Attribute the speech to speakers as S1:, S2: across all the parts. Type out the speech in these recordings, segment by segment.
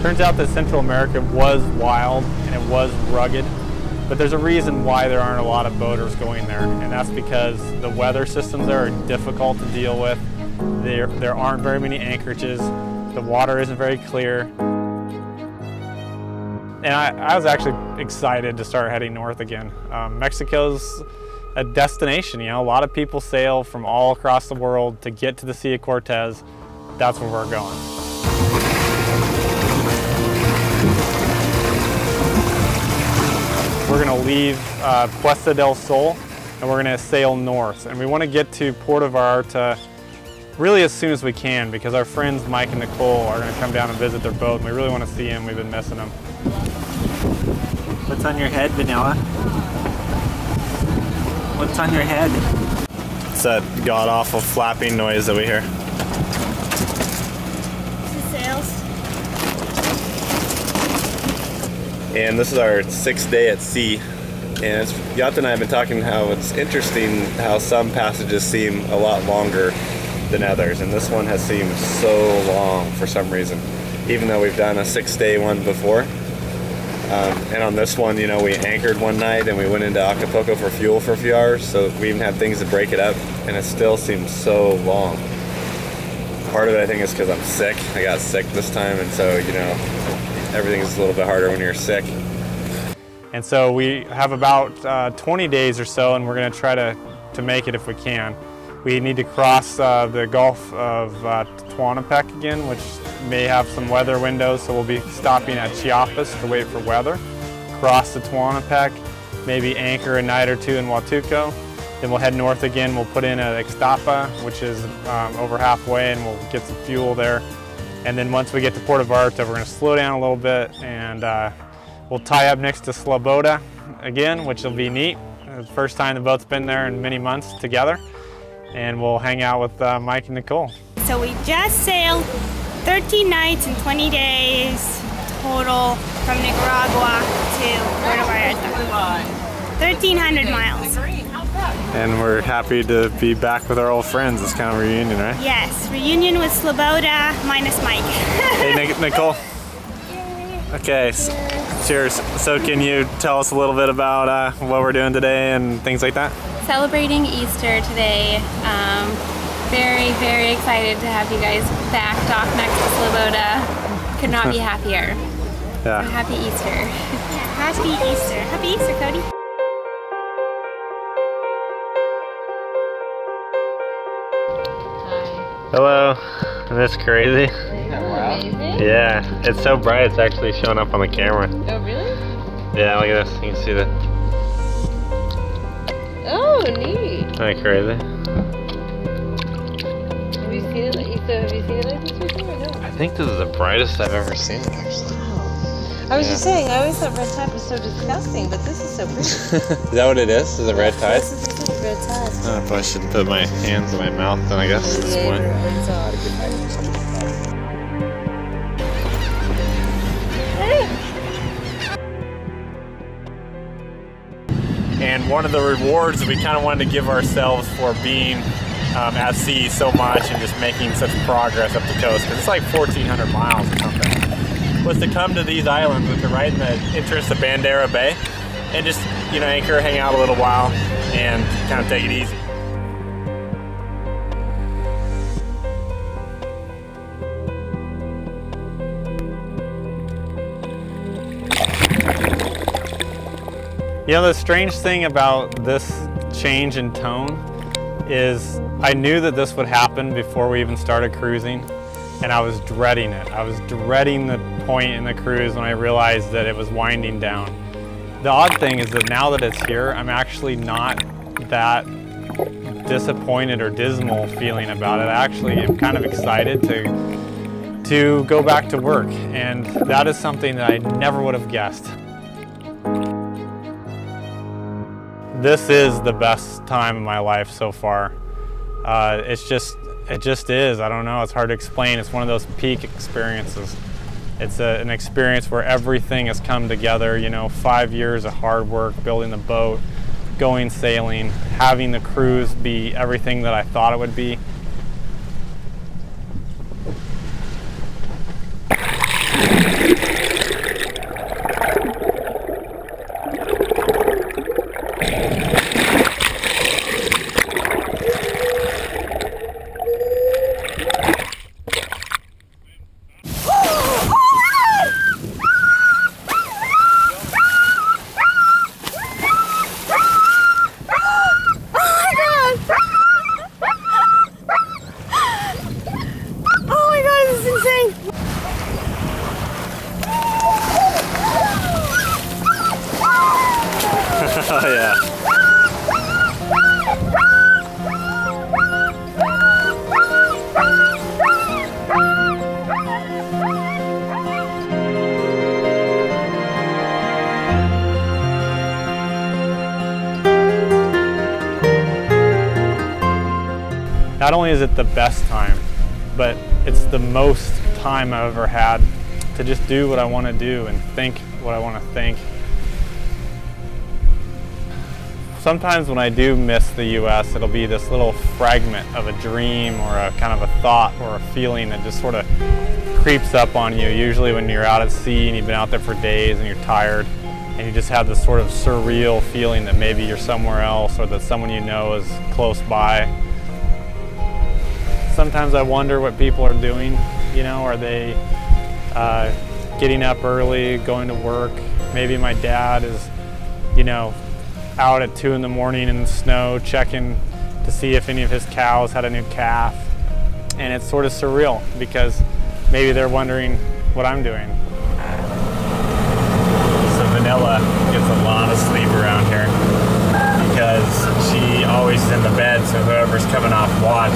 S1: Turns out that Central America was wild and it was rugged, but there's a reason why there aren't a lot of boaters going there, and that's because the weather systems there are difficult to deal with. There aren't very many anchorages, the water isn't very clear, and I was actually excited to start heading north again. Mexico's a destination, you know, a lot of people sail from all across the world to get to the Sea of Cortez. That's where we're going. We're going to leave Puesta del Sol and we're going to sail north, and we want to get to Puerto Vallarta really as soon as we can because our friends Mike and Nicole are going to come down and visit their boat, and we really want to see them. We've been missing them.
S2: What's on your head, Vanilla? What's on your head?
S3: It's that god-awful flapping noise that we hear.
S4: The sails.
S3: And this is our 6th day at sea. And Yata and I have been talking how it's interesting how some passages seem a lot longer than others. And this one has seemed so long for some reason, even though we've done a 6-day one before. And on this one, you know, we anchored one night and we went into Acapulco for fuel for a few hours, so we even had things to break it up, and it still seems so long. Part of it, I think, is because I'm sick. I got sick this time, and so, you know, everything's a little bit harder when you're sick.
S1: And so we have about 20 days or so, and we're going to try to make it if we can. We need to cross the Gulf of Tehuantepec again, which may have some weather windows, so we'll be stopping at Chiapas to wait for weather. Cross the Tehuantepec, maybe anchor a night or two in Huatuco. Then we'll head north again. We'll put in at Ixtapa, which is over halfway, and we'll get some fuel there. And then once we get to Puerto Vallarta, we're going to slow down a little bit, and we'll tie up next to Sloboda again, which will be neat. It's the first time the boat's been there in many months together. And we'll hang out with Mike and Nicole.
S4: So we just sailed 13 nights and 20 days total from Nicaragua to Puerto Vallarta. 1,300 miles.
S3: And we're happy to be back with our old friends. It's kind of a reunion, right?
S4: Yes, reunion with Sloboda minus Mike.
S3: Hey, Nicole. Okay, cheers. So can you tell us a little bit about what we're doing today and things like that?
S5: Celebrating Easter today. Very, very excited to have you guys back dock next to Sloboda. Could not be happier.
S3: Yeah.
S5: So happy Easter.
S4: Yeah, happy Easter. Happy Easter, Cody.
S3: Hello. Isn't this crazy?
S5: Amazing.
S3: Yeah, it's so bright it's actually showing up on the camera.
S5: Oh, really?
S3: Yeah, look at this. You can see that.
S5: Oh, neat.
S3: Isn't that crazy?
S5: Have you seen it like this before or no?
S3: I think this is the brightest I've ever seen it, actually.
S5: I was just saying, I always thought red tide was so disgusting, but this is so pretty.
S3: Is that what it is? Is it red tide?
S5: This is like red tide.
S3: I don't know if I should put my hands in my mouth then, I guess, at this point.
S1: And one of the rewards that we kind of wanted to give ourselves for being at sea so much and just making such progress up the coast, because it's like 1,400 miles or something, was to come to these islands, which are right in the entrance to Bandera Bay, and just, you know, anchor, hang out a little while, and kind of take it easy. You know, the strange thing about this change in tone is I knew that this would happen before we even started cruising, and I was dreading it. I was dreading the point in the cruise when I realized that it was winding down. The odd thing is that now that it's here, I'm actually not that disappointed or dismal feeling about it. I actually am kind of excited to go back to work, and that is something that I never would have guessed. This is the best time of my life so far. It just is. I don't know. It's hard to explain. It's one of those peak experiences. It's an experience where everything has come together. You know, 5 years of hard work, building the boat, going sailing, having the cruise be everything that I thought it would be.
S3: Oh yeah.
S1: Not only is it the best time, but it's the most time I've ever had to just do what I want to do and think what I want to think. Sometimes when I do miss the US, it'll be this little fragment of a dream or a kind of a thought or a feeling that just sort of creeps up on you. Usually when you're out at sea and you've been out there for days and you're tired and you just have this sort of surreal feeling that maybe you're somewhere else or that someone you know is close by. Sometimes I wonder what people are doing, you know, are they getting up early, going to work? Maybe my dad is, you know, out at 2 in the morning in the snow checking to see if any of his cows had a new calf. And it's sort of surreal because maybe they're wondering what I'm doing. So Vanilla gets a lot of sleep around here because she always is in the bed, so whoever's coming off watch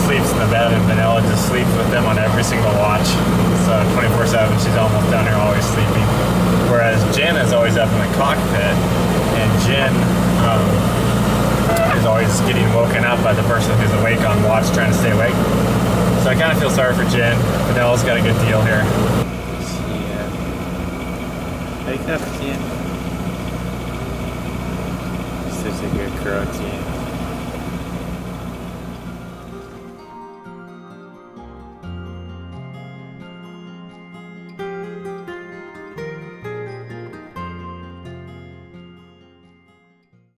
S1: sleeps in the bed, and Vanilla just sleeps with them on every single watch. So 24/7, she's almost down here always sleeping. Whereas Jen is always up in the cockpit, and Jen is always getting woken up by the person who's awake on watch trying to stay awake. So I kind of feel sorry for Jen. Vanilla's got a good deal here.
S2: Yeah. Wake up, Jen. Such a good girl, Jen.